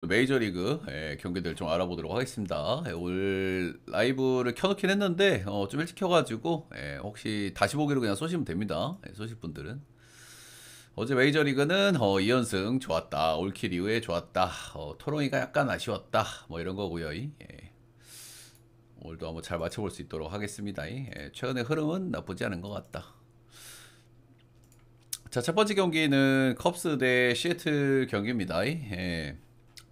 메이저리그 경기들 좀 알아보도록 하겠습니다. 올 라이브를 켜놓긴 했는데 좀 일찍 켜가지고 혹시 다시 보기로 그냥 쏘시면 됩니다. 쏘실 분들은. 어제 메이저리그는 2연승 좋았다. 올킬 이후에 좋았다. 토롱이가 약간 아쉬웠다. 뭐 이런 거고요. 오늘도 한번 잘 맞춰볼 수 있도록 하겠습니다. 최근의 흐름은 나쁘지 않은 것 같다. 자, 첫 번째 경기는 컵스 대 시애틀 경기입니다.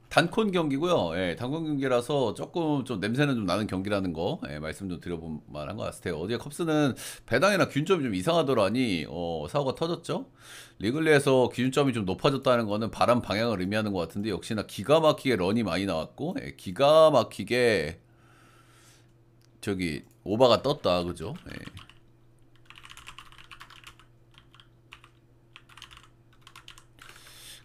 단콘 경기고요. 단콘 경기라서 조금 좀 냄새는 좀 나는 경기라는 거 말씀 좀 드려볼 만한 것 같아요. 어제 컵스는 배당이나 기준점이 좀 이상하더라니 사고가 터졌죠. 리글리에서 기준점이 좀 높아졌다는 거는 바람 방향을 의미하는 것 같은데 역시나 기가 막히게 런이 많이 나왔고 기가 막히게 저기 오바가 떴다, 그죠?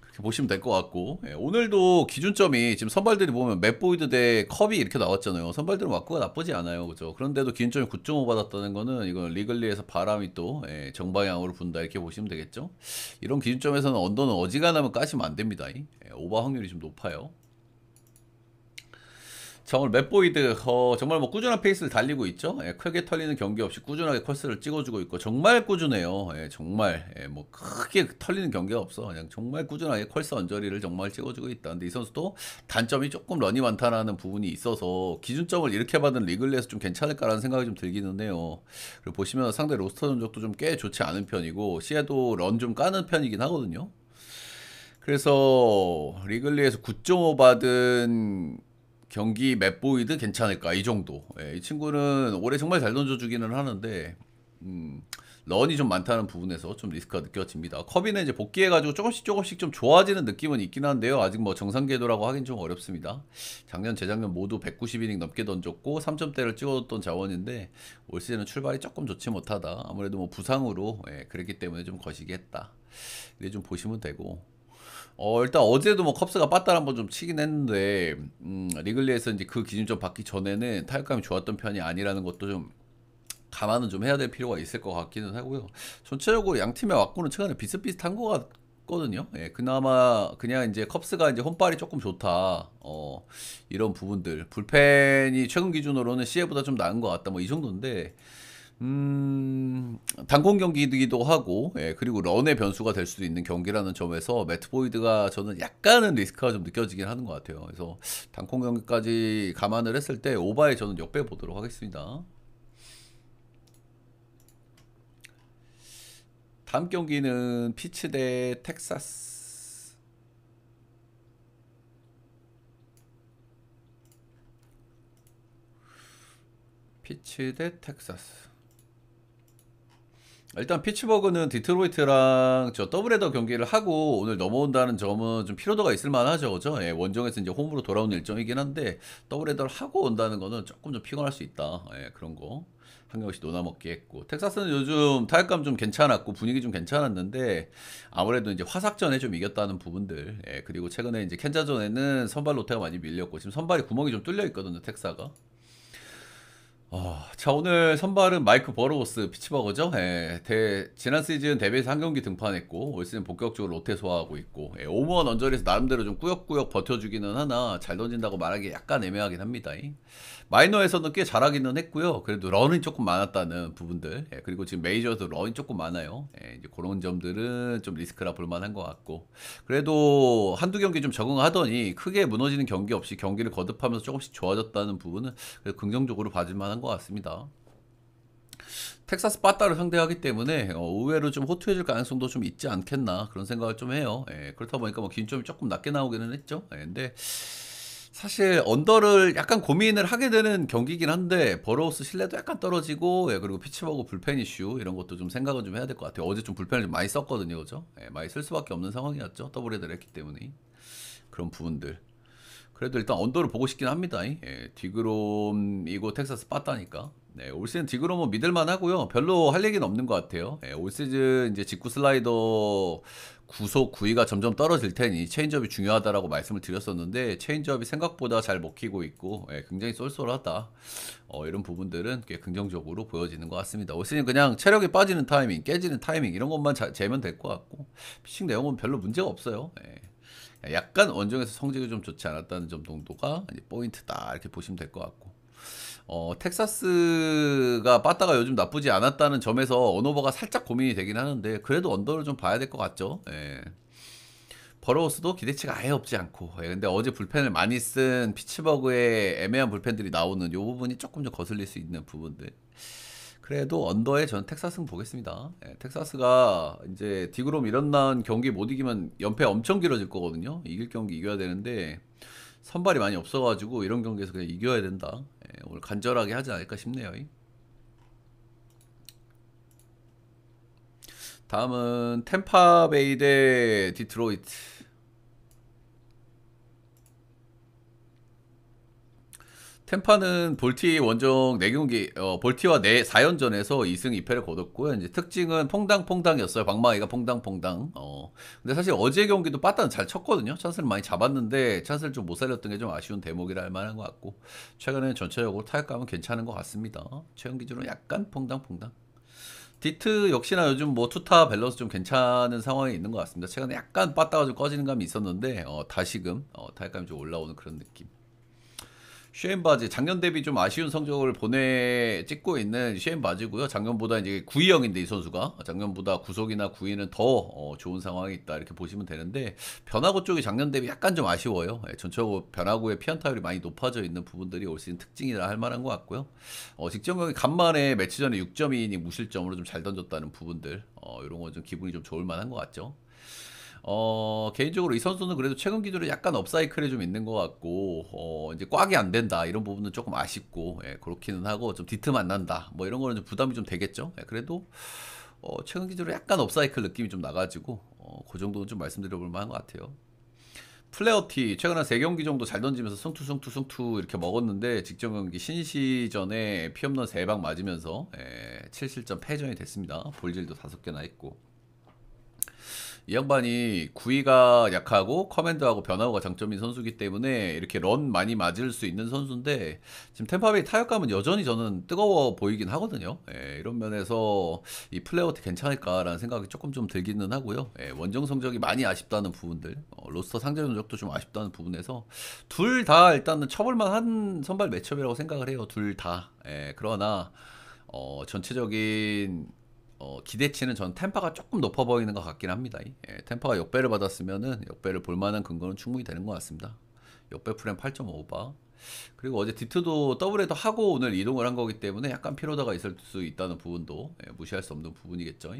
이렇게 보시면 될 것 같고 오늘도 기준점이 지금 선발들이 보면 맷보이드 대 컵이 이렇게 나왔잖아요. 선발들은 맞고가 나쁘지 않아요, 그죠? 그런데도 기준점이 9.5 받았다는 거는 이건 리글리에서 바람이 또 정방향으로 분다 이렇게 보시면 되겠죠. 이런 기준점에서는 언더는 어지간하면 까시면 안 됩니다. 오버 확률이 좀 높아요. 자, 오늘 맷보이드 정말 뭐 꾸준한 페이스를 달리고 있죠. 크게 털리는 경기 없이 꾸준하게 컬스를 찍어주고 있고 정말 꾸준해요. 정말 뭐 크게 털리는 경기가 없어. 그냥 정말 꾸준하게 컬스 언저리를 정말 찍어주고 있다. 근데 이 선수도 단점이 조금 런이 많다라는 부분이 있어서 기준점을 이렇게 받은 리글에서 좀 괜찮을까라는 생각이 좀 들기는 해요. 그리고 보시면 상대 로스터 전적도 좀 꽤 좋지 않은 편이고 시에도 런 좀 까는 편이긴 하거든요. 그래서 리글리에서 9.5 받은 경기 맷보이드 괜찮을까 이 정도. 이 친구는 올해 정말 잘 던져주기는 하는데 런이 좀 많다는 부분에서 좀 리스크가 느껴집니다. 커비는 이제 복귀해가지고 조금씩 좀 좋아지는 느낌은 있긴 한데요. 아직 뭐 정상 궤도라고 하긴 좀 어렵습니다. 작년 재작년 모두 190이닝 넘게 던졌고 3점대를 찍어줬던 자원인데 올 시즌은 출발이 조금 좋지 못하다. 아무래도 뭐 부상으로 그랬기 때문에 좀 거시기 했다. 이게 좀 보시면 되고. 일단 어제도 뭐 컵스가 빠따를 한번 좀 치긴 했는데, 리글리에서 이제 그 기준점 받기 전에는 타격감이 좋았던 편이 아니라는 것도 좀 감안은 좀 해야 될 필요가 있을 것 같기는 하고요. 전체적으로 양 팀의 왁구는 최근에 비슷비슷한 것 같거든요. 그나마 그냥 이제 컵스가 이제 홈발이 조금 좋다. 이런 부분들. 불펜이 최근 기준으로는 CA보다 좀 나은 것 같다. 뭐 이 정도인데, 단공 경기이기도 하고, 그리고 런의 변수가 될 수도 있는 경기라는 점에서 매트 보이드가 저는 약간은 리스크가 좀 느껴지긴 하는 것 같아요. 그래서 단공 경기까지 감안을 했을 때 오바에 저는 역배 보도록 하겠습니다. 다음 경기는 피츠 대 텍사스. 피츠 대 텍사스. 일단 피츠버그는 디트로이트랑 저 더블헤더 경기를 하고 오늘 넘어온다는 점은 좀 피로도가 있을 만하죠, 그죠? 원정에서 이제 홈으로 돌아오는 일정이긴 한데 더블헤더를 하고 온다는 거는 조금 좀 피곤할 수 있다. 그런 거 한 경기씩 노나먹기 했고 텍사스는 요즘 타격감 좀 괜찮았고 분위기 좀 괜찮았는데 아무래도 이제 화삭전에 좀 이겼다는 부분들 그리고 최근에 이제 캔자전에는 선발 로테가 많이 밀렸고 지금 선발이 구멍이 좀 뚫려 있거든요, 텍사가. 자, 오늘 선발은 마이크 버로우스 피츠버거죠. 지난 시즌 데뷔에서 한 경기 등판했고 올 시즌 본격적으로 롯데 소화하고 있고 오무원 언저리에서 나름대로 좀 꾸역꾸역 버텨주기는 하나 잘 던진다고 말하기 약간 애매하긴 합니다. 마이너에서는 꽤 잘하기는 했고요. 그래도 런이 조금 많았다는 부분들 그리고 지금 메이저도 런이 조금 많아요. 이제 그런 점들은 좀 리스크라 볼만한 것 같고 그래도 한두 경기 좀 적응하더니 크게 무너지는 경기 없이 경기를 거듭하면서 조금씩 좋아졌다는 부분은 긍정적으로 봐줄 만한 것 같습니다. 텍사스 빠따를 상대하기 때문에 의외로 좀 호투해줄 가능성도 좀 있지 않겠나 그런 생각을 좀 해요. 그렇다 보니까 뭐 기준점이 조금 낮게 나오기는 했죠. 근데 사실 언더를 약간 고민을 하게 되는 경기긴 한데 버러우스 신뢰도 약간 떨어지고 그리고 피츠버그 불펜 이슈 이런 것도 좀 생각은 좀 해야 될 것 같아요. 어제 좀 불펜을 좀 많이 썼거든요, 그죠? 많이 쓸 수밖에 없는 상황이었죠. 더블헤드를 했기 때문에 그런 부분들. 그래도 일단 언더를 보고 싶긴 합니다. 디그롬이고 텍사스 빠따니까. 올 시즌 디그롬은 믿을만 하고요. 별로 할 얘기는 없는 것 같아요. 올 시즌 이제 직구 슬라이더 구속 구위가 점점 떨어질 테니 체인지업이 중요하다라고 말씀을 드렸었는데 체인지업이 생각보다 잘 먹히고 있고 굉장히 쏠쏠하다. 이런 부분들은 꽤 긍정적으로 보여지는 것 같습니다. 올 시즌 그냥 체력이 빠지는 타이밍, 깨지는 타이밍 이런 것만 재면 될 것 같고 피칭 내용은 별로 문제가 없어요. 약간 원정에서 성적이 좀 좋지 않았다는 점 정도가 이제 포인트다 이렇게 보시면 될 것 같고 텍사스가 빠따가 요즘 나쁘지 않았다는 점에서 언오버가 살짝 고민이 되긴 하는데 그래도 언더를 좀 봐야 될 것 같죠. 예. 버러우스도 기대치가 아예 없지 않고 근데 어제 불펜을 많이 쓴 피츠버그의 애매한 불펜들이 나오는 요 부분이 조금 더 거슬릴 수 있는 부분들 그래도 언더에 저는 텍사스는 보겠습니다. 텍사스가 이제 디그롬 이런 난 경기 못 이기면 연패 엄청 길어질 거거든요. 이길 경기 이겨야 되는데 선발이 많이 없어가지고 이런 경기에서 그냥 이겨야 된다. 오늘 간절하게 하지 않을까 싶네요. 다음은 템파베이 대 디트로이트. 템파는 볼티 원정 4경기 볼티와 4연전에서 2승 2패를 거뒀고요. 이제 특징은 퐁당퐁당이었어요. 방망이가 퐁당퐁당. 근데 사실 어제 경기도 빠따는 잘 쳤거든요. 찬스를 많이 잡았는데 찬스를 좀 못 살렸던 게 좀 아쉬운 대목이라 할 만한 것 같고 최근에 전체적으로 타격감은 괜찮은 것 같습니다. 최근 기준으로 약간 퐁당퐁당. 디트 역시나 요즘 뭐 투타 밸런스 좀 괜찮은 상황에 있는 것 같습니다. 최근에 약간 빠따가 좀 꺼지는 감이 있었는데 다시금 타격감이 좀 올라오는 그런 느낌. 쉐인 바지 작년 대비 좀 아쉬운 성적을 찍고 있는 쉐인 바지고요. 작년보다 이제 9위형인데 이 선수가 작년보다 구속이나 9위는 더 좋은 상황이 있다 이렇게 보시면 되는데 변화구 쪽이 작년 대비 약간 좀 아쉬워요. 전체적으로 변화구의 피안타율이 많이 높아져 있는 부분들이 올 시즌 특징이라 할 만한 것 같고요. 직전 경기 간만에 매치 전에 6.2이닝 무실점으로 좀 잘 던졌다는 부분들 이런 건 좀 기분이 좀 좋을 만한 것 같죠. 개인적으로 이 선수는 그래도 최근 기준으로 약간 업사이클이 좀 있는 것 같고, 이제 꽉이 안 된다. 이런 부분은 조금 아쉽고, 그렇기는 하고, 좀 디트 만난다. 뭐 이런 거는 좀 부담이 좀 되겠죠. 그래도, 최근 기준으로 약간 업사이클 느낌이 좀 나가지고, 그 정도는 좀 말씀드려볼 만한 것 같아요. 플레어티, 최근 한 3경기 정도 잘 던지면서 승투 이렇게 먹었는데, 직전 경기 신시전에 피홈런 3방 맞으면서, 7실점 패전이 됐습니다. 볼질도 5개나 했고. 이 양반이 구위가 약하고 커맨드하고 변화구가 장점인 선수기 때문에 이렇게 런 많이 맞을 수 있는 선수인데 지금 템파베이 타격감은 여전히 저는 뜨거워 보이긴 하거든요. 이런 면에서 이 플레이오트 괜찮을까라는 생각이 조금 좀 들기는 하고요. 원정 성적이 많이 아쉽다는 부분들, 로스터 상대 전적도 좀 아쉽다는 부분에서 둘 다 일단은 쳐볼만한 선발 매치업이라고 생각을 해요. 둘 다. 그러나 전체적인 기대치는 전 템파가 조금 높아 보이는 것 같긴 합니다. 템파가 역배를 받았으면은 역배를 볼만한 근거는 충분히 되는 것 같습니다. 역배 프레임 8.5바. 그리고 어제 디트도 더블헤더 하고 오늘 이동을 한 거기 때문에 약간 피로도가 있을 수 있다는 부분도 무시할 수 없는 부분이겠죠.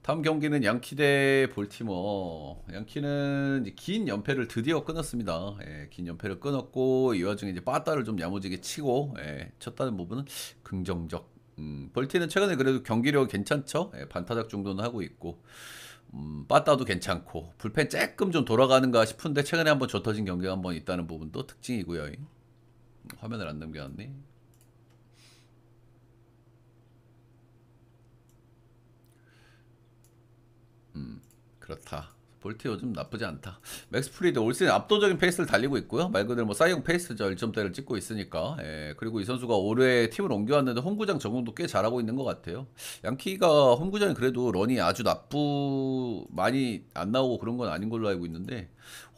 다음 경기는 양키 대 볼티모어. 양키는 이제 긴 연패를 드디어 끊었습니다. 긴 연패를 끊었고 이 와중에 이제 빠따를 좀 야무지게 치고 쳤다는 부분은 긍정적. 볼티는 최근에 그래도 경기력 괜찮죠? 반타작 정도는 하고 있고 빠따도 괜찮고 불펜 조금 좀 돌아가는가 싶은데 최근에 한번 젖어진 경기가 한번 있다는 부분도 특징이고요. 화면을 안 넘겨놨네. 그렇다. 볼티 요즘 나쁘지 않다. 맥스 프리드 올 시즌 압도적인 페이스를 달리고 있고요. 말 그대로 뭐 사이용 페이스죠. 1점대를 찍고 있으니까. 그리고 이 선수가 올해 팀을 옮겨왔는데 홈구장 적응도 꽤 잘하고 있는 것 같아요. 양키가 홈구장이 그래도 런이 아주 많이 안 나오고 그런 건 아닌 걸로 알고 있는데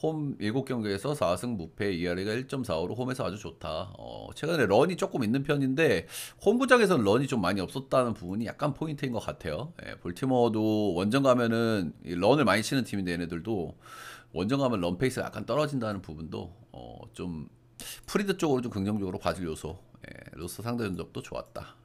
홈 7경기에서 4승 무패 ERA가 1.45로 홈에서 아주 좋다. 최근에 런이 조금 있는 편인데 홈구장에서는 런이 좀 많이 없었다는 부분이 약간 포인트인 것 같아요. 볼티모어도 원정 가면은 런을 많이 치는 팀인데 얘네들도 원정 가면 런 페이스가 약간 떨어진다는 부분도 좀 프리드 쪽으로 좀 긍정적으로 봐줄 요소. 로스 상대 전적도 좋았다.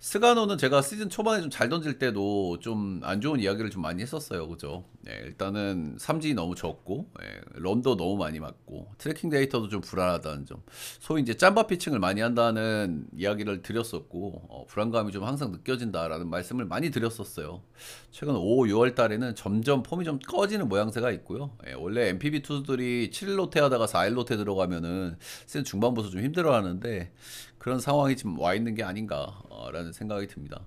스가노는 제가 시즌 초반에 좀 잘 던질 때도 좀 안 좋은 이야기를 좀 많이 했었어요. 그죠? 일단은 삼진이 너무 적고, 런도 너무 많이 맞고, 트래킹 데이터도 좀 불안하다는 점. 소위 이제 짬바 피칭을 많이 한다는 이야기를 드렸었고, 불안감이 좀 항상 느껴진다라는 말씀을 많이 드렸었어요. 최근 5, 6월 달에는 점점 폼이 좀 꺼지는 모양새가 있고요. 원래 MPB 투수들이 7로테 하다가 4일로테 들어가면은 시즌 중반부터 좀 힘들어 하는데, 그런 상황이 지금 와 있는 게 아닌가라는 생각이 듭니다.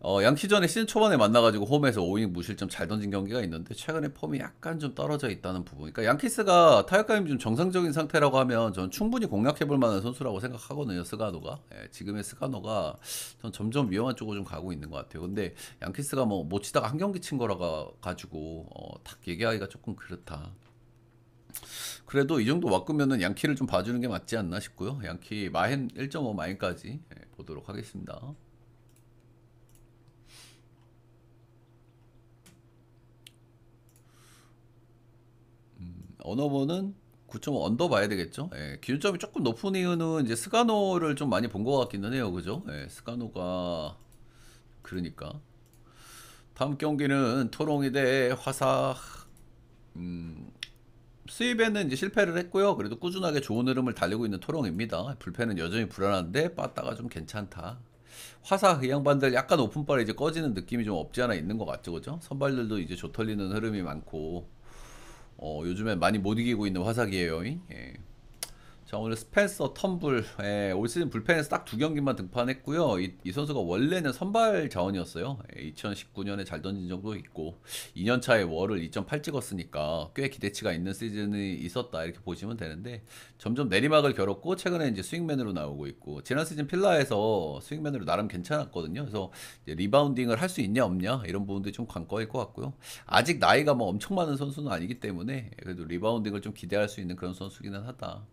양키전에 시즌 초반에 만나가지고 홈에서 5이닝 무실점 잘 던진 경기가 있는데 최근에 폼이 약간 좀 떨어져 있다는 부분. 그러니까 양키스가 타격감이 좀 정상적인 상태라고 하면 저는 충분히 공략해볼 만한 선수라고 생각하거든요. 스가노가. 예, 지금의 스가노가 전 점점 위험한 쪽으로 좀 가고 있는 것 같아요. 근데 양키스가 뭐 못 치다가 한 경기 친 거라 가지고 딱 얘기하기가 조금 그렇다. 그래도 이 정도 와꾸면은 양키를 좀 봐주는 게 맞지 않나 싶고요. 양키 마헨 1.5 마인까지 보도록 하겠습니다. 언어버는 9.5 언더 봐야 되겠죠. 예, 기준점이 조금 높은 이유는 이제 스가노를 좀 많이 본 것 같기는 해요. 그죠? 예, 스가노가 그러니까 다음 경기는 토롱이 대 화사. 수입에는 이제 실패를 했고요. 그래도 꾸준하게 좋은 흐름을 달리고 있는 토롱입니다. 불펜은 여전히 불안한데 빠따가 좀 괜찮다. 화사 그 양반들 약간 오픈발에 이제 꺼지는 느낌이 좀 없지 않아 있는 것 같죠, 그죠? 선발들도 이제 조털리는 흐름이 많고 요즘에 많이 못 이기고 있는 화사기예요. 예. 자, 오늘 스펜서 텀블, 올 시즌 불펜에서 딱 두 경기만 등판했고요. 이 선수가 원래는 선발 자원이었어요. 2019년에 잘 던진 적도 있고 2년 차에 월을 2.8 찍었으니까 꽤 기대치가 있는 시즌이 있었다 이렇게 보시면 되는데 점점 내리막을 겨뤘고 최근에 이제 스윙맨으로 나오고 있고 지난 시즌 필라에서 스윙맨으로 나름 괜찮았거든요. 그래서 이제 리바운딩을 할 수 있냐 없냐 이런 부분들이 좀 관건일 것 같고요. 아직 나이가 뭐 엄청 많은 선수는 아니기 때문에 그래도 리바운딩을 좀 기대할 수 있는 그런 선수기는 하다.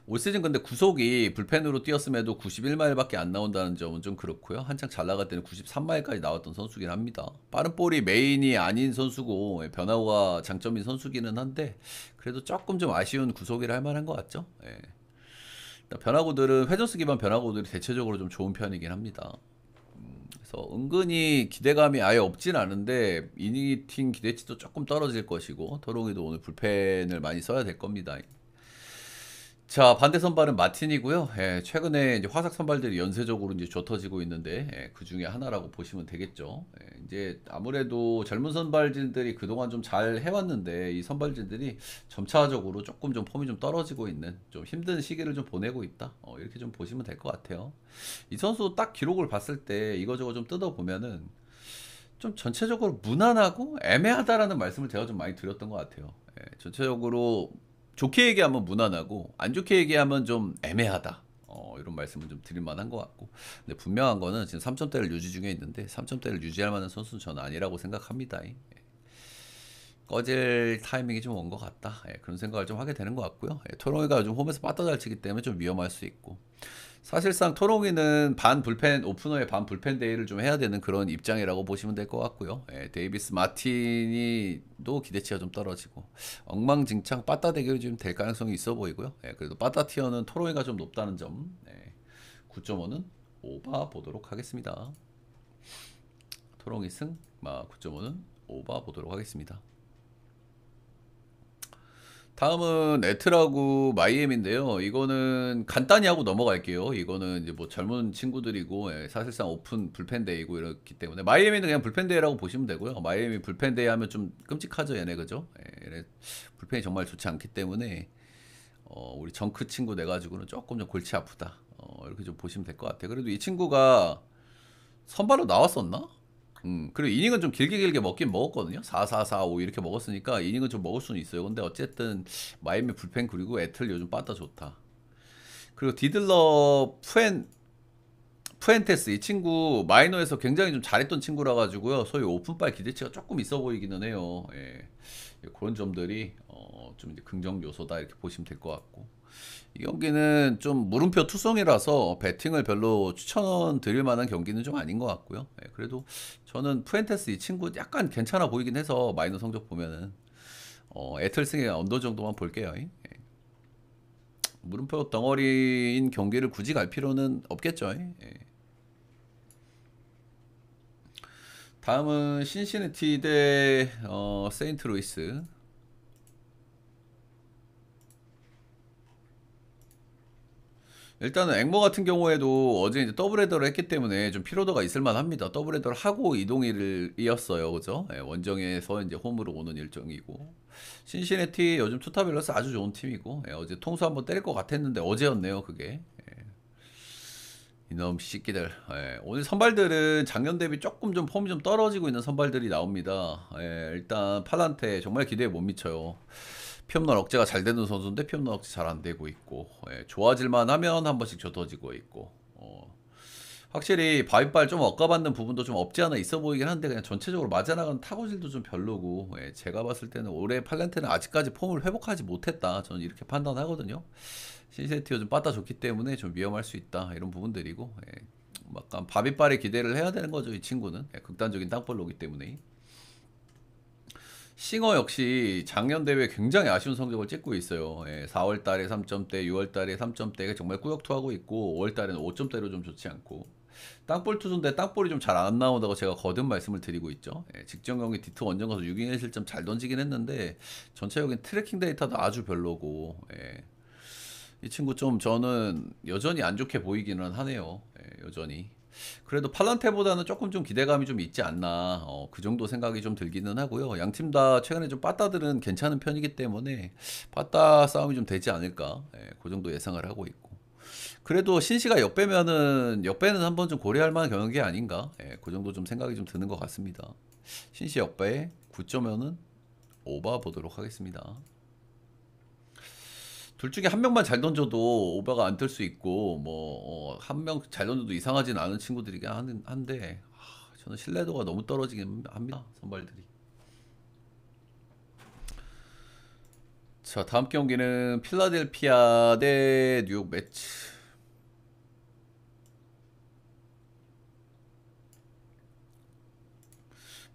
올 시즌 근데 구속이 불펜으로 뛰었음에도 91마일밖에 안 나온다는 점은 좀 그렇고요. 한창 잘 나갈 때는 93마일까지 나왔던 선수긴 합니다. 빠른 볼이 메인이 아닌 선수고 변화가 장점인 선수기는 한데 그래도 조금 좀 아쉬운 구속이라 할 만한 것 같죠. 예. 변화구들은 회전수 기반 변화구들이 대체적으로 좀 좋은 편이긴 합니다. 그래서 은근히 기대감이 아예 없진 않은데 이니팅 기대치도 조금 떨어질 것이고 토롱이도 오늘 불펜을 많이 써야 될 겁니다. 자, 반대 선발은 마틴이고요. 예, 최근에 이제 화삭 선발들이 연쇄적으로 이제 좁혀지고 있는데 그 중에 하나라고 보시면 되겠죠. 이제 아무래도 젊은 선발진들이 그동안 좀 잘 해왔는데 이 선발진들이 점차적으로 조금 좀 폼이 좀 떨어지고 있는 좀 힘든 시기를 좀 보내고 있다. 이렇게 좀 보시면 될 것 같아요. 이 선수 딱 기록을 봤을 때 이거저거 좀 뜯어 보면은 좀 전체적으로 무난하고 애매하다라는 말씀을 제가 좀 많이 드렸던 것 같아요. 전체적으로 좋게 얘기하면 무난하고 안 좋게 얘기하면 좀 애매하다. 이런 말씀을 좀 드릴 만한 것 같고. 근데 분명한 거는 지금 3점대를 유지 중에 있는데 3점대를 유지할 만한 선수는 저는 아니라고 생각합니다. 꺼질 타이밍이 좀 온 것 같다. 그런 생각을 좀 하게 되는 것 같고요. 토롱이가 요즘 홈에서 빠따 잘 치기 때문에 좀 위험할 수 있고. 사실상 토롱이는 반 불펜 오프너의 반 불펜 데이를 좀 해야 되는 그런 입장이라고 보시면 될 것 같고요. 데이비스 마틴이도 기대치가 좀 떨어지고 엉망진창 빠따 대결이 좀 될 가능성이 있어 보이고요. 그래도 빠따 티어는 토롱이가 좀 높다는 점 9.5는 오바 보도록 하겠습니다. 토롱이 승 9.5는 오바 보도록 하겠습니다. 다음은 애틀하고 마이애미인데요. 이거는 간단히 하고 넘어갈게요. 이거는 이제 뭐 젊은 친구들이고 사실상 오픈 불펜데이고 이렇기 때문에 마이애미는 그냥 불펜데이라고 보시면 되고요. 마이애미 불펜데이 하면 좀 끔찍하죠, 얘네 그죠? 얘네 불펜이 정말 좋지 않기 때문에 우리 정크 친구 내 가지고는 조금 좀 골치 아프다. 이렇게 좀 보시면 될 것 같아요. 그래도 이 친구가 선발로 나왔었나? 그리고 이닝은 좀 길게 먹긴 먹었거든요. 4, 4, 4, 5 이렇게 먹었으니까 이닝은 좀 먹을 수는 있어요. 근데 어쨌든 마이애미 불펜 그리고 애틀 요즘 빠따 좋다. 그리고 디들러 푸엔테스 이 친구 마이너에서 굉장히 좀 잘했던 친구라 가지고요. 소위 오픈발 기대치가 조금 있어 보이기는 해요. 그런 점들이 좀 이제 긍정 요소다 이렇게 보시면 될 것 같고. 이 경기는 좀 물음표 투성이라서 배팅을 별로 추천드릴 만한 경기는 좀 아닌 것 같고요. 그래도 저는 푸엔테스 이 친구 약간 괜찮아 보이긴 해서 마이너 성적 보면은 애틀승의 언더 정도만 볼게요. 물음표 덩어리인 경기를 굳이 갈 필요는 없겠죠. 다음은 신시내티 대 세인트루이스. 일단은 앵모 같은 경우에도 어제 이제 더블헤더를 했기 때문에 좀 피로도가 있을 만합니다. 더블헤더를 하고 이동일이었어요, 그죠? 원정에서 이제 홈으로 오는 일정이고 신시내티 요즘 투타 밸런스 아주 좋은 팀이고 어제 통수 한번 때릴 것 같았는데 어제였네요, 그게. 이놈 새끼들. 예, 오늘 선발들은 작년 대비 조금 좀 폼이 좀 떨어지고 있는 선발들이 나옵니다. 예, 일단 팔란테 정말 기대에 못 미쳐요. 피홈런 억제가 잘 되는 선수인데 피홈런 억제 잘 안 되고 있고, 예, 좋아질만 하면 한 번씩 젖어지고 있고, 확실히 바윗발 좀 억가받는 부분도 좀 없지 않아 있어 보이긴 한데 그냥 전체적으로 맞아나가는 타구질도 좀 별로고, 예, 제가 봤을 때는 올해 팔란테는 아직까지 폼을 회복하지 못했다, 저는 이렇게 판단하거든요. 신세티가 좀 빠따졌기 때문에 좀 위험할 수 있다, 이런 부분들이고, 예, 약간 바빗발에 기대를 해야 되는 거죠, 이 친구는. 예, 극단적인 땅볼로기 때문에. 싱어 역시 작년 대회 굉장히 아쉬운 성적을 찍고 있어요. 예, 4월 달에 3점대, 6월 달에 3점대가 정말 꾸역투하고 있고, 5월 달에는 5점대로 좀 좋지 않고. 땅볼 투수인데 땅볼이 좀 잘 안 나온다고 제가 거듭 말씀을 드리고 있죠. 예, 직전 경기 디트 원정 가서 6이닝 실점 잘 던지긴 했는데 전체적인 트래킹 데이터도 아주 별로고, 예, 이 친구 좀 저는 여전히 안 좋게 보이기는 하네요. 예, 여전히. 그래도 팔란테보다는 조금 좀 기대감이 좀 있지 않나, 그 정도 생각이 좀 들기는 하고요. 양 팀 다 최근에 좀 빠따들은 괜찮은 편이기 때문에 빠따 싸움이 좀 되지 않을까, 예, 그 정도 예상을 하고 있고. 그래도 신시가 역배면은 역배는 한번 좀 고려할 만한 경기 아닌가, 예, 그 정도 좀 생각이 좀 드는 것 같습니다. 신시 역배 9점면은 오바 보도록 하겠습니다. 둘 중에 한 명만 잘 던져도 오버가 안 뜰 수 있고, 뭐 한 명 잘 던져도 이상하진 않은 친구들이긴 한데, 저는 신뢰도가 너무 떨어지긴 합니다, 선발들이. 자, 다음 경기는 필라델피아 대 뉴욕 매츠.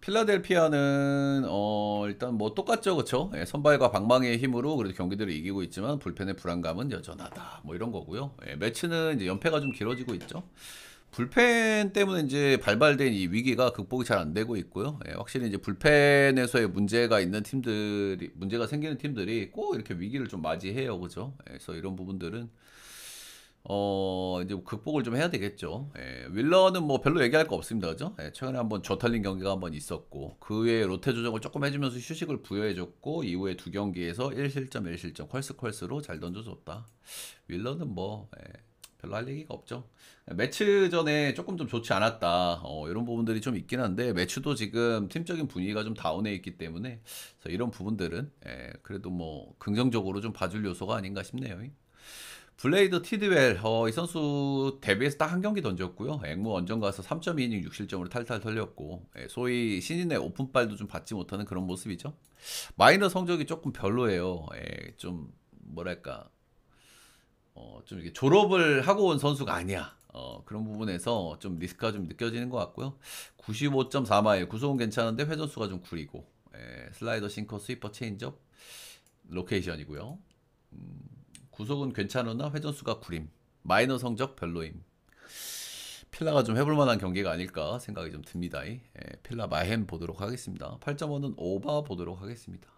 필라델피아는 일단 뭐 똑같죠, 그쵸? 예, 선발과 방망이의 힘으로 그래도 경기들을 이기고 있지만 불펜의 불안감은 여전하다, 뭐 이런 거고요. 예, 매치는 이제 연패가 좀 길어지고 있죠. 불펜 때문에 이제 발발된 이 위기가 극복이 잘 안 되고 있고요. 예, 확실히 이제 불펜에서의 문제가 있는 팀들이, 문제가 생기는 팀들이 꼭 이렇게 위기를 좀 맞이해요, 그죠? 예, 그래서 이런 부분들은 이제 극복을 좀 해야 되겠죠. 예, 윌러는 뭐 별로 얘기할 거 없습니다. 그죠? 예, 최근에 한번 저탈린 경기가 한번 있었고, 그 외에 로테 조정을 조금 해주면서 휴식을 부여해줬고, 이후에 두 경기에서 1실점, 1실점, 퀄스퀄스로 잘 던져줬다. 윌러는 뭐, 예, 별로 할 얘기가 없죠. 매치 전에 조금 좀 좋지 않았다, 이런 부분들이 좀 있긴 한데, 매치도 지금 팀적인 분위기가 좀 다운해 있기 때문에, 그래서 이런 부분들은, 예, 그래도 뭐 긍정적으로 좀 봐줄 요소가 아닌가 싶네요. 블레이드 티드웰, 이 선수 데뷔해서 딱 한 경기 던졌고요. 앵무 원정 가서 3.2이닝 6실점으로 탈탈 털렸고, 예, 소위 신인의 오픈발도 좀 받지 못하는 그런 모습이죠. 마이너 성적이 조금 별로예요. 예, 좀 뭐랄까, 좀 이렇게 졸업을 하고 온 선수가 아니야. 그런 부분에서 좀 리스크가 좀 느껴지는 것 같고요. 95.4마일, 구속은 괜찮은데 회전수가 좀 구리고, 예, 슬라이더, 싱커, 스위퍼, 체인지업, 로케이션이고요. 구속은 괜찮으나 회전수가 구림. 마이너 성적 별로임. 필라가 좀 해볼 만한 경기가 아닐까 생각이 좀 듭니다. 예, 필라 마햄 보도록 하겠습니다. 8.5는 오바 보도록 하겠습니다.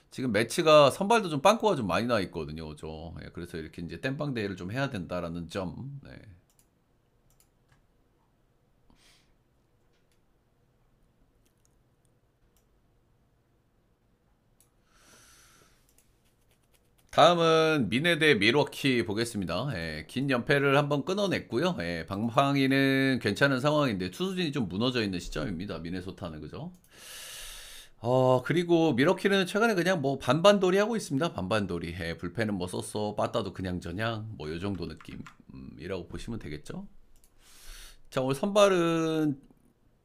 지금 매치가 선발도 좀 빵꾸가 좀 많이 나 있거든요. 그죠? 예, 그래서 이렇게 이제 땜빵 대회를 좀 해야 된다라는 점. 네. 다음은 미네 대 밀워키 보겠습니다. 예, 긴 연패를 한번 끊어냈고요. 예, 방망이는 괜찮은 상황인데 투수진이 좀 무너져 있는 시점입니다. 미네소타는, 그죠? 그리고 미러키는 최근에 그냥 뭐 반반돌이 하고 있습니다. 반반돌이. 예, 불펜은 뭐 썼어. 빠따도 그냥 저냥. 뭐 요 정도 느낌이라고 보시면 되겠죠. 자, 오늘 선발은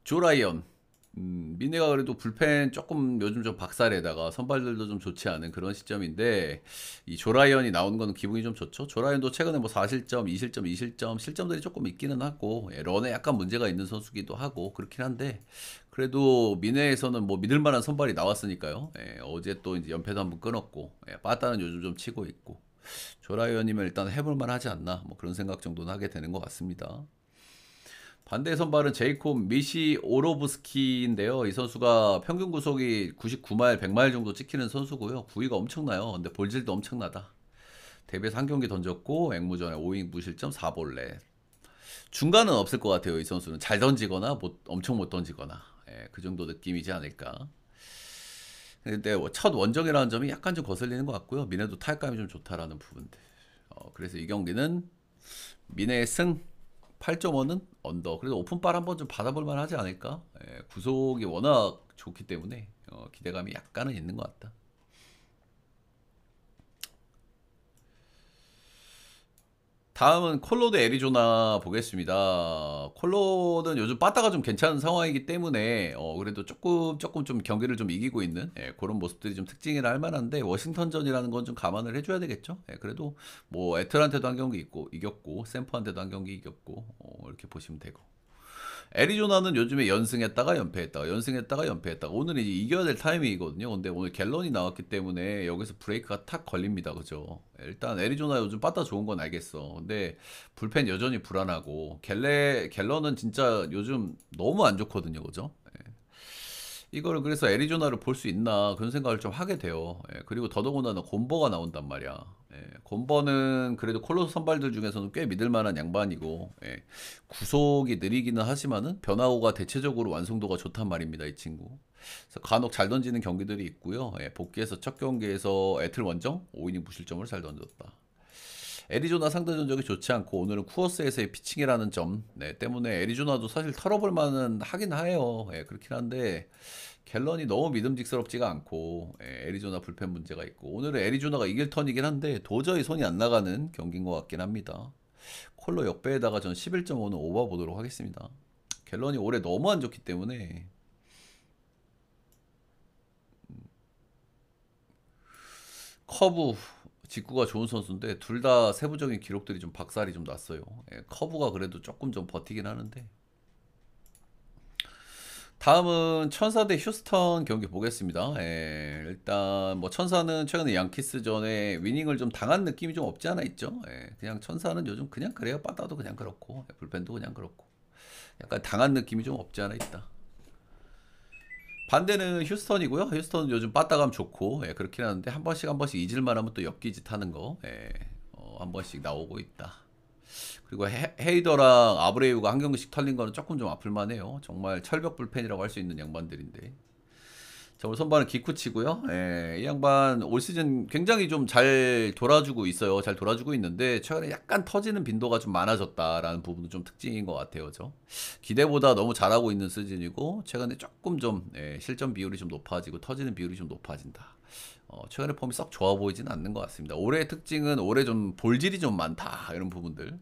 조라이언. 미네가 그래도 불펜 조금 요즘 좀 박살에다가 선발들도 좀 좋지 않은 그런 시점인데, 이 조라이언이 나오는 거는 기분이 좀 좋죠. 조라이언도 최근에 뭐 4실점, 2실점, 2실점, 실점들이 조금 있기는 하고, 예, 런에 약간 문제가 있는 선수기도 하고 그렇긴 한데, 그래도 미네에서는 뭐 믿을 만한 선발이 나왔으니까요. 예, 어제 또 이제 연패도 한번 끊었고, 예, 빠따는 요즘 좀 치고 있고, 조라이언이면 일단 해볼 만하지 않나, 뭐 그런 생각 정도는 하게 되는 것 같습니다. 반대 선발은 제이콥 미시 오로브스키인데요. 이 선수가 평균 구속이 99마일, 100마일 정도 찍히는 선수고요. 구위가 엄청나요. 근데 볼질도 엄청나다. 데뷔에서 한 경기 던졌고 앵무전에 5이닝 무실점 4볼넷. 중간은 없을 것 같아요. 이 선수는 잘 던지거나 엄청 못 던지거나, 예, 그 정도 느낌이지 않을까. 근데 첫 원정이라는 점이 약간 좀 거슬리는 것 같고요. 미네도 타격감이 좀 좋다라는 부분들. 그래서 이 경기는 미네 승 8.5는 언더. 그래도 오픈발 한번 좀 받아볼 만하지 않을까? 예, 구속이 워낙 좋기 때문에 기대감이 약간은 있는 것 같다. 다음은 콜로드 애리조나 보겠습니다. 콜로드는 요즘 빠따가 좀 괜찮은 상황이기 때문에 그래도 조금 좀 경기를 좀 이기고 있는 그런 모습들이 좀 특징이라 할 만한데, 워싱턴전이라는 건 좀 감안을 해줘야 되겠죠. 그래도 뭐 애틀한테도 한 경기 있고 이겼고, 샌프한테도 한 경기 이겼고, 이렇게 보시면 되고. 애리조나는 요즘에 연승했다가 연패했다가 연승했다가 연패했다가, 오늘은 이제 이겨야 될 타이밍이거든요. 근데 오늘 갤런이 나왔기 때문에 여기서 브레이크가 탁 걸립니다. 그죠? 일단 애리조나 요즘 빠따 좋은 건 알겠어. 근데 불펜 여전히 불안하고, 갤런은 진짜 요즘 너무 안 좋거든요. 그죠? 이거를 그래서 애리조나를 볼 수 있나 그런 생각을 좀 하게 돼요. 그리고 더더군다나 곰버가 나온단 말이야. 곰버는 그래도 콜로스 선발들 중에서는 꽤 믿을 만한 양반이고, 구속이 느리기는 하지만은 변화구가 대체적으로 완성도가 좋단 말입니다, 이 친구. 그래서 간혹 잘 던지는 경기들이 있고요. 복귀해서 첫 경기에서 애틀 원정 5이닝 무실점을 잘 던졌다. 애리조나 상대 전적이 좋지 않고, 오늘은 쿠어스에서의 피칭이라는 점 때문에 애리조나도 사실 털어볼 만은 하긴 해요. 그렇긴 한데 갤런이 너무 믿음직스럽지가 않고, 애리조나 불펜 문제가 있고, 오늘은 애리조나가 이길 턴이긴 한데 도저히 손이 안 나가는 경기인 것 같긴 합니다. 콜로 역배에다가 전 11.5는 오버 보도록 하겠습니다. 갤런이 올해 너무 안 좋기 때문에. 커브 직구가 좋은 선수인데 둘 다 세부적인 기록들이 좀 박살이 좀 났어요. 커브가 그래도 조금 좀 버티긴 하는데. 다음은 천사 대 휴스턴 경기 보겠습니다. 일단 뭐 천사는 최근에 양키스전에 위닝을 좀 당한 느낌이 좀 없지 않아 있죠. 그냥 천사는 요즘 그냥 그래요. 빠따도 그냥 그렇고, 불펜도 그냥 그렇고, 약간 당한 느낌이 좀 없지 않아 있다. 반대는 휴스턴이고요. 휴스턴은 요즘 빠따감 좋고, 그렇긴 하는데 한 번씩 한 번씩 잊을만 하면 또 엽기짓 하는 거, 한 번씩 나오고 있다. 그리고 헤이더랑 아브레이우가 한 경기씩 털린 거는 조금 좀 아플만해요. 정말 철벽 불펜이라고 할 수 있는 양반들인데. 자, 오늘 선발은 기쿠치고요. 이 양반 올 시즌 굉장히 좀 잘 돌아주고 있어요. 잘 돌아주고 있는데 최근에 약간 터지는 빈도가 좀 많아졌다라는 부분도 좀 특징인 것 같아요. 기대보다 너무 잘하고 있는 시즌이고, 최근에 조금 좀 실점 비율이 좀 높아지고 터지는 비율이 좀 높아진다. 최근에 폼이 썩 좋아 보이지는 않는 것 같습니다. 올해의 특징은 올해 좀 볼질이 좀 많다, 이런 부분들.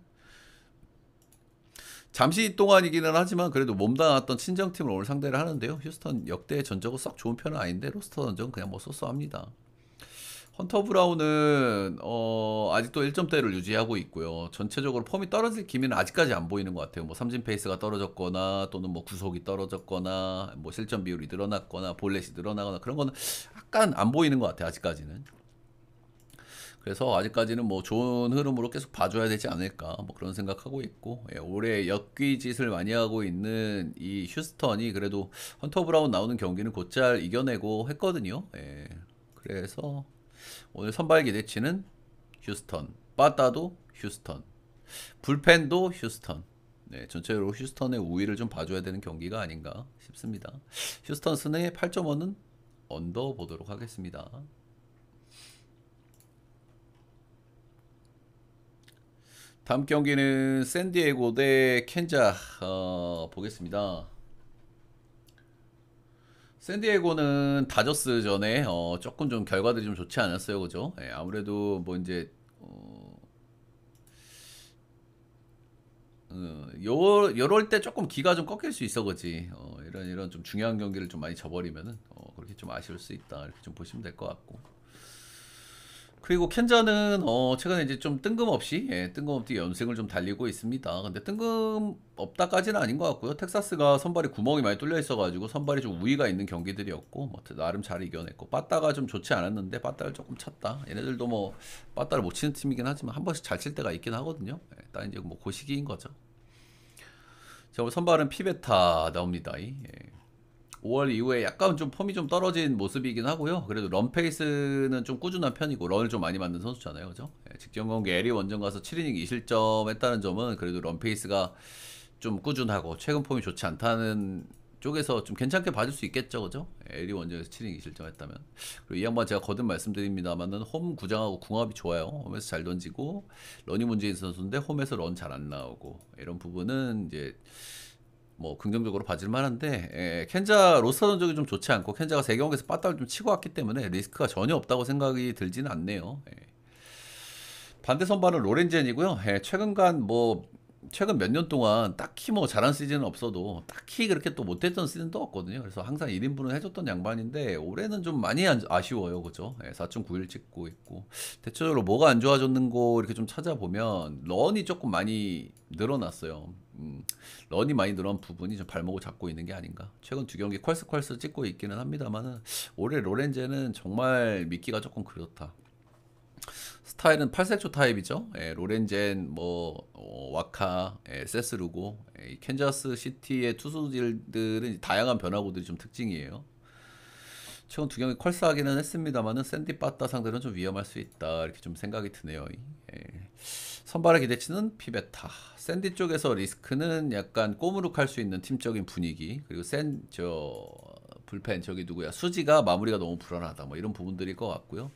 잠시 동안이기는 하지만 그래도 몸담았던 친정팀을 오늘 상대를 하는데요. 휴스턴 역대 전적은 썩 좋은 편은 아닌데 로스터 전적은 그냥 뭐 쏘쏘합니다. 헌터 브라운은 아직도 1점대를 유지하고 있고요. 전체적으로 폼이 떨어질 기미는 아직까지 안 보이는 것 같아요. 뭐 삼진 페이스가 떨어졌거나, 또는 뭐 구속이 떨어졌거나, 뭐 실점 비율이 늘어났거나, 볼넷이 늘어나거나, 그런 거는 약간 안 보이는 것 같아요. 아직까지는. 그래서 아직까지는 뭐 좋은 흐름으로 계속 봐줘야 되지 않을까, 뭐 그런 생각하고 있고, 올해 역귀짓을 많이 하고 있는 이 휴스턴이 그래도 헌터 브라운 나오는 경기는 곧잘 이겨내고 했거든요. 그래서 오늘 선발 기대치는 휴스턴, 빠따도 휴스턴, 불펜도 휴스턴. 전체적으로 휴스턴의 우위를 좀 봐줘야 되는 경기가 아닌가 싶습니다. 휴스턴 승의 8.5는 언더 보도록 하겠습니다. 다음 경기는 샌디에고 대 켄자 보겠습니다. 샌디에고는 다저스 전에 조금 좀 결과들이 좀 좋지 않았어요, 그죠? 아무래도 뭐 이제 요럴 때 조금 기가 좀 꺾일 수 있어, 그지? 이런 좀 중요한 경기를 좀 많이 져버리면은 그렇게 좀 아쉬울 수 있다, 이렇게 좀 보시면 될 것 같고. 그리고 켄자는 최근에 이제 좀 뜬금없이 연승을 좀 달리고 있습니다. 근데 뜬금없다까지는 아닌 것 같고요. 텍사스가 선발이 구멍이 많이 뚫려 있어가지고 선발이 좀 우위가 있는 경기들이었고, 뭐 나름 잘 이겨냈고, 빠따가 좀 좋지 않았는데 빠따를 조금 쳤다. 얘네들도 뭐 빠따를 못 치는 팀이긴 하지만 한 번씩 잘 칠 때가 있긴 하거든요. 딱 이제 뭐 그 시기인 거죠. 자, 오늘 선발은 피베타 나옵니다. 5월 이후에 약간 좀 폼이 좀 떨어진 모습이긴 하고요. 그래도 런 페이스는 좀 꾸준한 편이고, 런을 좀 많이 만든 선수잖아요, 그죠? 직전 경기 LA 원정 가서 7이닝 2실점 했다는 점은 그래도 런 페이스가 좀 꾸준하고 최근 폼이 좋지 않다는 쪽에서 좀 괜찮게 봐줄 수 있겠죠, 그죠? LE 원정에서 7이닝 실점했다면. 그리고 이 양반 제가 거듭 말씀드립니다만은 홈 구장하고 궁합이 좋아요. 홈에서 잘 던지고 런이 문제인 선수인데 홈에서 런 잘 안 나오고 이런 부분은 이제 뭐 긍정적으로 봐줄 만한데 켄자 로스터 전적이 좀 좋지 않고 켄자가 3경기에서 빠따를 좀 치고 왔기 때문에 리스크가 전혀 없다고 생각이 들지는 않네요. 반대 선발은 로렌젠이고요. 최근 몇 년 동안 딱히 뭐 잘한 시즌은 없어도 딱히 그렇게 또 못했던 시즌도 없거든요. 그래서 항상 1인분은 해줬던 양반인데 올해는 좀 많이 아쉬워요. 그죠? 4.91 찍고 있고 대체적으로 뭐가 안 좋아졌는고 이렇게 좀 찾아보면 런이 조금 많이 늘어났어요. 런이 많이 늘어난 부분이 좀 발목을 잡고 있는 게 아닌가. 최근 2경기 퀄스 찍고 있기는 합니다만은 올해 로렌젠은 정말 믿기가 조금 그렇다. 스타일은 8색조 타입이죠. 로렌젠, 와카, 세스루고, 이 캔자스 시티의 투수들은 다양한 변화구들이 좀 특징이에요. 최근 2경기 컬스하기는 했습니다만은 샌디 빠따 상대는 좀 위험할 수 있다 이렇게 좀 생각이 드네요. 선발의 기대치는 피베타. 샌디 쪽에서 리스크는 약간 꼬무룩할 수 있는 팀적인 분위기 그리고 불펜 저기 누구야 수지가 마무리가 너무 불안하다 뭐 이런 부분들일 것 같고요.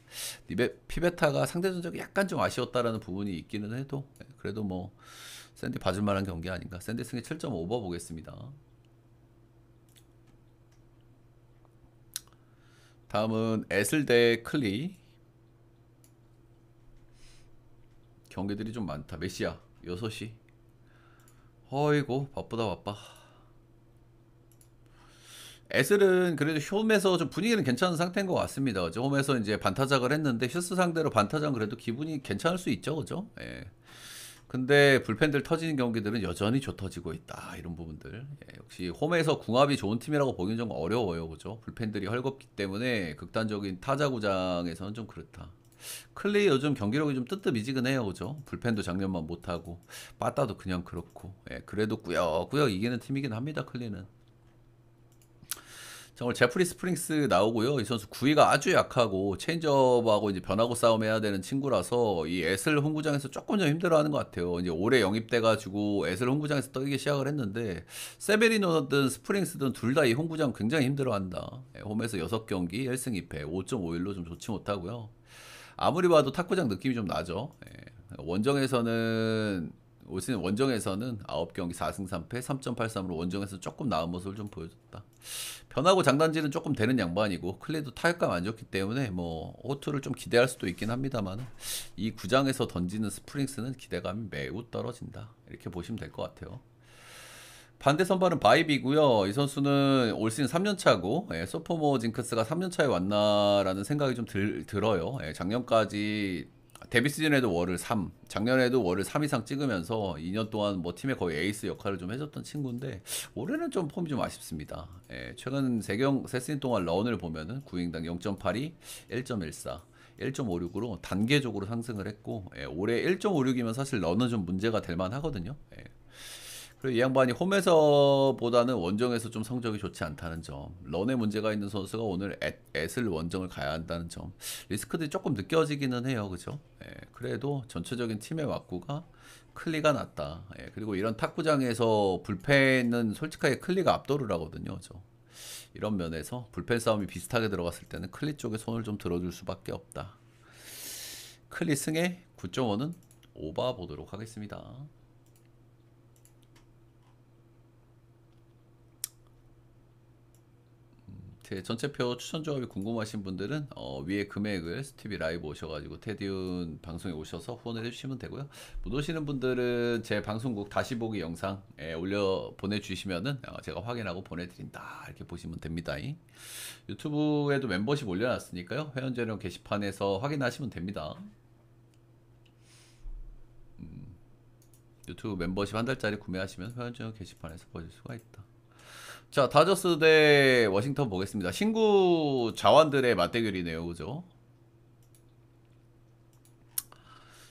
피베타가 상대 전적이 약간 좀 아쉬웠다라는 부분이 있기는 해도 그래도 뭐 샌디 봐줄 만한 경기 아닌가. 샌디 승리 7.5버 보겠습니다. 다음은 에슬 대 클리. 경기들이 좀 많다. 몇 시야? 6시. 어이고 바쁘다 바빠. 에슬은 그래도 홈에서 좀 분위기는 괜찮은 상태인 것 같습니다. 그죠? 홈에서 이제 반타작을 했는데 슈스 상대로 반타작 그래도 기분이 괜찮을 수 있죠, 그죠? 예. 근데 불펜들 터지는 경기들은 여전히 조 터지고 있다. 이런 부분들. 역시 홈에서 궁합이 좋은 팀이라고 보기는 좀 어려워요, 그죠? 불펜들이 헐겁기 때문에 극단적인 타자 구장에서는 좀 그렇다. 클리 요즘 경기력이 좀 뜨뜻미지근해요, 그죠? 불펜도 작년만 못하고 빠따도 그냥 그렇고. 그래도 꾸역꾸역 이기는 팀이긴 합니다, 클리는. 정말 제프리 스프링스 나오고요. 이 선수 구위가 아주 약하고 체인지업하고 이제 변하고 싸움해야 되는 친구라서 이 에슬 홈구장에서 조금 좀 힘들어하는 것 같아요. 이제 올해 영입돼가지고 에슬 홈구장에서 떠기 시작을 했는데 세베리노든 스프링스든 둘 다 이 홈구장 굉장히 힘들어한다. 홈에서 6경기 1승 2패 5.51로 좀 좋지 못하고요. 아무리 봐도 탁구장 느낌이 좀 나죠. 원정에서는 올 시즌 원정에서는 9경기 4승 3패 3.83으로 원정에서 조금 나은 모습을 좀 보여줬다. 변하고 장단지는 조금 되는 양반이고 클레도 타격감 안 좋기 때문에 뭐 호투를 좀 기대할 수도 있긴 합니다만 이 구장에서 던지는 스프링스는 기대감이 매우 떨어진다. 이렇게 보시면 될 것 같아요. 반대 선발은 바이비고요. 이 선수는 올 시즌 3년차고 소포모 징크스가 3년차에 왔나라는 생각이 좀 들어요. 작년까지 데뷔 시즌에도 월을 3, 작년에도 월을 3 이상 찍으면서 2년 동안 뭐 팀의 거의 에이스 역할을 좀 해줬던 친구인데 올해는 좀 폼이 좀 아쉽습니다. 최근 3시즌 동안 런을 보면은 9인당 0.82, 1.14, 1.56으로 단계적으로 상승을 했고 올해 1.56이면 사실 런은 좀 문제가 될 만하거든요. 그리고 이 양반이 홈에서보다는 원정에서 좀 성적이 좋지 않다는 점, 런에 문제가 있는 선수가 오늘 애슬 원정을 가야 한다는 점, 리스크들이 조금 느껴지기는 해요, 그죠? 그래도 전체적인 팀의 왁구가 클리가 낫다. 그리고 이런 탁구장에서 불펜은 솔직하게 클리가 압도를 하거든요, 그죠? 이런 면에서 불펜 싸움이 비슷하게 들어갔을 때는 클리 쪽에 손을 좀 들어줄 수밖에 없다. 클리 승에 9.5는 오바 보도록 하겠습니다. 제 전체표 추천 조합이 궁금하신 분들은 위에 금액을 스티비 라이브 오셔가지고 테디운 방송에 오셔서 후원을 해주시면 되고요. 못 오시는 분들은 제 방송국 다시 보기 영상 올려 보내주시면은 제가 확인하고 보내드린다 이렇게 보시면 됩니다. 유튜브에도 멤버십 올려놨으니까요. 회원전용 게시판에서 확인하시면 됩니다. 유튜브 멤버십 한 달짜리 구매하시면 회원전용 게시판에서 보실 수가 있다. 자, 다저스 대 워싱턴 보겠습니다. 신구 자완들의 맞대결이네요, 그죠?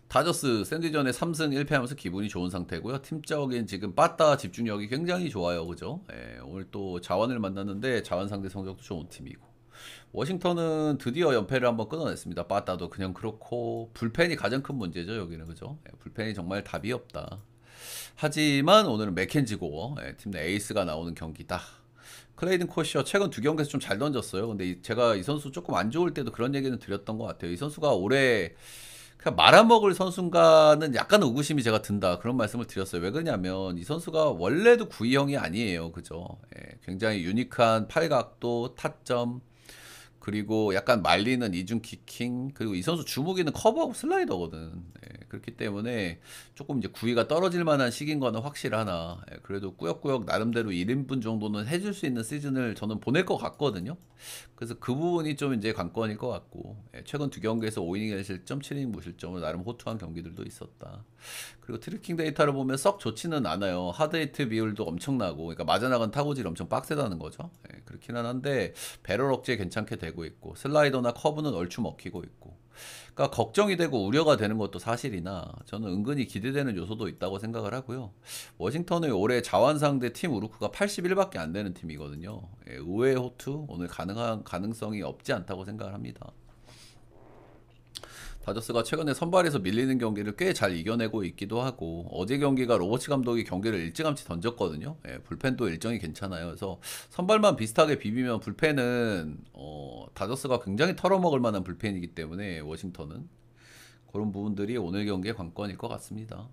다저스 샌디전에 3승 1패하면서 기분이 좋은 상태고요. 팀적인 지금 빠따 집중력이 굉장히 좋아요, 그죠? 오늘 또 자완을 만났는데 자완 상대 성적도 좋은 팀이고. 워싱턴은 드디어 연패를 한번 끊어냈습니다. 빠따도 그냥 그렇고 불펜이 가장 큰 문제죠, 여기는, 그죠? 불펜이 정말 답이 없다. 하지만 오늘은 맥켄지고 팀 내 에이스가 나오는 경기다. 클레이든 코시어 최근 두 경기에서 좀 잘 던졌어요. 근데 제가 이 선수 조금 안 좋을 때도 그런 얘기는 드렸던 것 같아요. 이 선수가 올해 그냥 말아먹을 선수인가는 약간 의구심이 제가 든다. 그런 말씀을 드렸어요. 왜 그러냐면 이 선수가 원래도 구위형이 아니에요. 그죠? 예, 굉장히 유니크한 팔각도, 타점, 그리고 약간 말리는 이중 키킹, 그리고 이 선수 주무기는 커브하고 슬라이더거든. 예, 그렇기 때문에 조금 이제 구위가 떨어질 만한 시기인 거는 확실하나, 예, 그래도 꾸역꾸역 나름대로 1인분 정도는 해줄 수 있는 시즌을 저는 보낼 것 같거든요. 그래서 그 부분이 좀 이제 관건일 것 같고, 예, 최근 두 경기에서 5이닝 1실점 7이닝 무실점으로 나름 호투한 경기들도 있었다. 그리고 트래킹 데이터를 보면 썩 좋지는 않아요. 하드히트 비율도 엄청나고, 그러니까 맞아나간 타구질이 엄청 빡세다는 거죠. 예, 그렇기는 한데 배럴 억제 괜찮게 되고 있고, 슬라이더나 커브는 얼추 먹히고 있고, 그러니까 걱정이 되고 우려가 되는 것도 사실이나 저는 은근히 기대되는 요소도 있다고 생각을 하고요. 워싱턴의 올해 자완 상대 팀 우루크가 81밖에 안 되는 팀이거든요. 예, 의외의 호투 오늘 가능한 가능성이 없지 않다고 생각을 합니다. 다저스가 최근에 선발에서 밀리는 경기를 꽤 잘 이겨내고 있기도 하고, 어제 경기가 로버츠 감독이 경기를 일찌감치 던졌거든요. 예, 불펜도 일정이 괜찮아요. 그래서 선발만 비슷하게 비비면 불펜은 다저스가 굉장히 털어먹을 만한 불펜이기 때문에 워싱턴은 그런 부분들이 오늘 경기의 관건일 것 같습니다.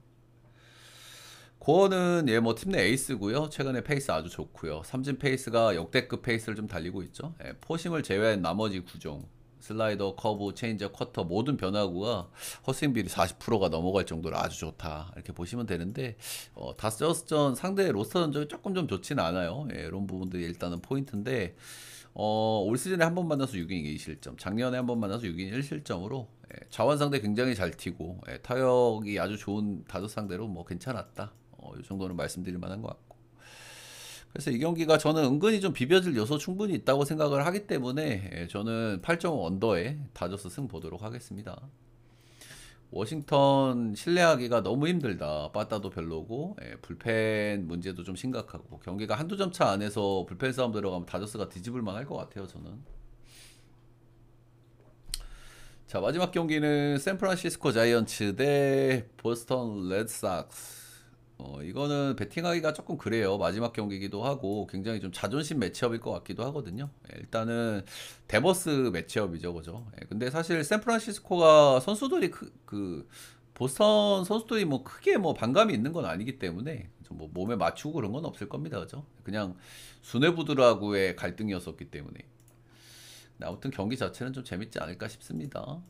고어는 예 뭐 팀 내 에이스고요. 최근에 페이스 아주 좋고요. 삼진 페이스가 역대급 페이스를 좀 달리고 있죠. 예, 포심을 제외한 나머지 구종 슬라이더, 커브, 체인지업, 커터 모든 변화구가 허스윙 비율이 40%가 넘어갈 정도로 아주 좋다. 이렇게 보시면 되는데 다스저스전 상대 로스터 전적이 조금 좀 좋지는 않아요. 예, 이런 부분들이 일단은 포인트인데 올 시즌에 한 번 만나서 6이닝 2실점, 작년에 한 번 만나서 6이닝 1실점으로 예, 자원 상대 굉장히 잘 튀고 예, 타격이 아주 좋은 다저스 상대로 뭐 괜찮았다. 이 정도는 말씀드릴 만한 것 같고. 그래서 이 경기가 저는 은근히 좀 비벼질 요소 충분히 있다고 생각을 하기 때문에 예, 저는 8.5 언더에 다저스 승 보도록 하겠습니다. 워싱턴 신뢰하기가 너무 힘들다. 빠따도 별로고 불펜 문제도 좀 심각하고 경기가 한두 점 차 안에서 불펜 싸움 들어가면 다저스가 뒤집을 만할 것 같아요. 저는. 자, 마지막 경기는 샌프란시스코 자이언츠 대 보스턴 레드삭스. 이거는 베팅하기가 조금 그래요. 마지막 경기이기도 하고 굉장히 좀 자존심 매치업일 것 같기도 하거든요. 일단은 데버스 매치업이죠, 그죠? 근데 사실 샌프란시스코가 선수들이 보스턴 선수들이 뭐 크게 뭐 반감이 있는 건 아니기 때문에 뭐 몸에 맞추고 그런 건 없을 겁니다, 그죠? 그냥 수뇌부들하고의 갈등이었었기 때문에. 아무튼 경기 자체는 좀 재밌지 않을까 싶습니다.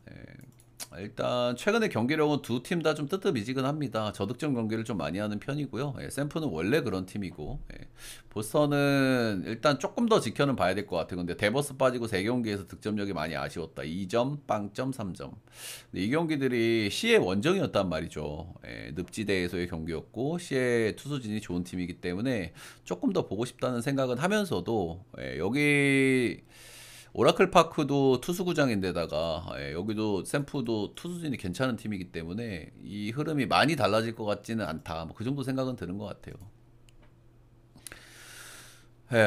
일단 최근에 경기력은 두 팀 다 좀 뜨뜻미지근합니다. 저득점 경기를 좀 많이 하는 편이고요. 샌프는 원래 그런 팀이고 보스턴은 일단 조금 더 지켜는 봐야 될 것 같아요. 근데 데버스 빠지고 3경기에서 득점력이 많이 아쉬웠다. 2점, 빵점, 3점. 근데 이 경기들이 시의 원정이었단 말이죠. 늪지대에서의 경기였고 시의 투수진이 좋은 팀이기 때문에 조금 더 보고 싶다는 생각은 하면서도 여기 오라클 파크도 투수구장인데다가 여기도 샌프도 투수진이 괜찮은 팀이기 때문에 이 흐름이 많이 달라질 것 같지는 않다. 뭐 그 정도 생각은 드는 것 같아요.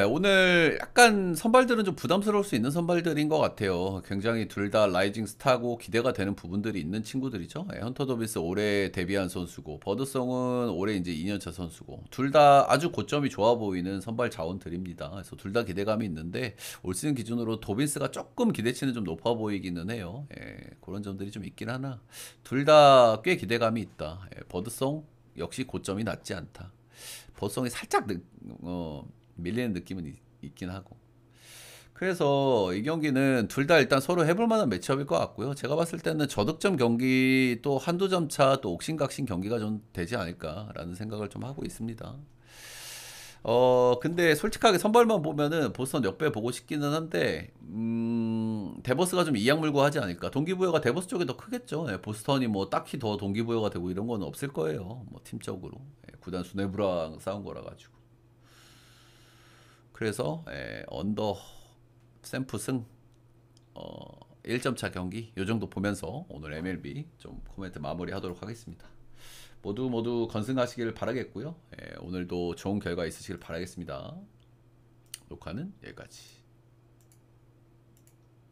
오늘 약간 선발들은 좀 부담스러울 수 있는 선발들인 것 같아요. 굉장히 둘 다 라이징 스타고 기대가 되는 부분들이 있는 친구들이죠. 헌터 도비스 올해 데뷔한 선수고 버드송은 올해 이제 2년차 선수고 둘 다 아주 고점이 좋아 보이는 선발 자원들입니다. 그래서 둘 다 기대감이 있는데 올 시즌 기준으로 도빈스가 조금 기대치는 좀 높아 보이기는 해요. 그런 점들이 좀 있긴 하나 둘 다 꽤 기대감이 있다. 버드송 역시 고점이 낮지 않다. 버드송이 살짝 밀리는 느낌은 있긴 하고. 그래서 이 경기는 둘 다 일단 서로 해볼 만한 매치업일 것 같고요. 제가 봤을 때는 저득점 경기 또 한두 점 차 또 옥신각신 경기가 좀 되지 않을까라는 생각을 좀 하고 있습니다. 근데 솔직하게 선발만 보면은 보스턴 역배 보고 싶기는 한데 데버스가 좀 이악물고 하지 않을까. 동기부여가 데버스 쪽에 더 크겠죠. 보스턴이 뭐 딱히 더 동기부여가 되고 이런 건 없을 거예요. 뭐 팀적으로 구단 수뇌부랑 싸운 거라 가지고. 그래서 언더 샘프 승 1점차 경기 요 정도 보면서 오늘 MLB 좀 코멘트 마무리하도록 하겠습니다. 모두 건승하시길 바라겠고요. 오늘도 좋은 결과 있으시길 바라겠습니다. 녹화는 여기까지.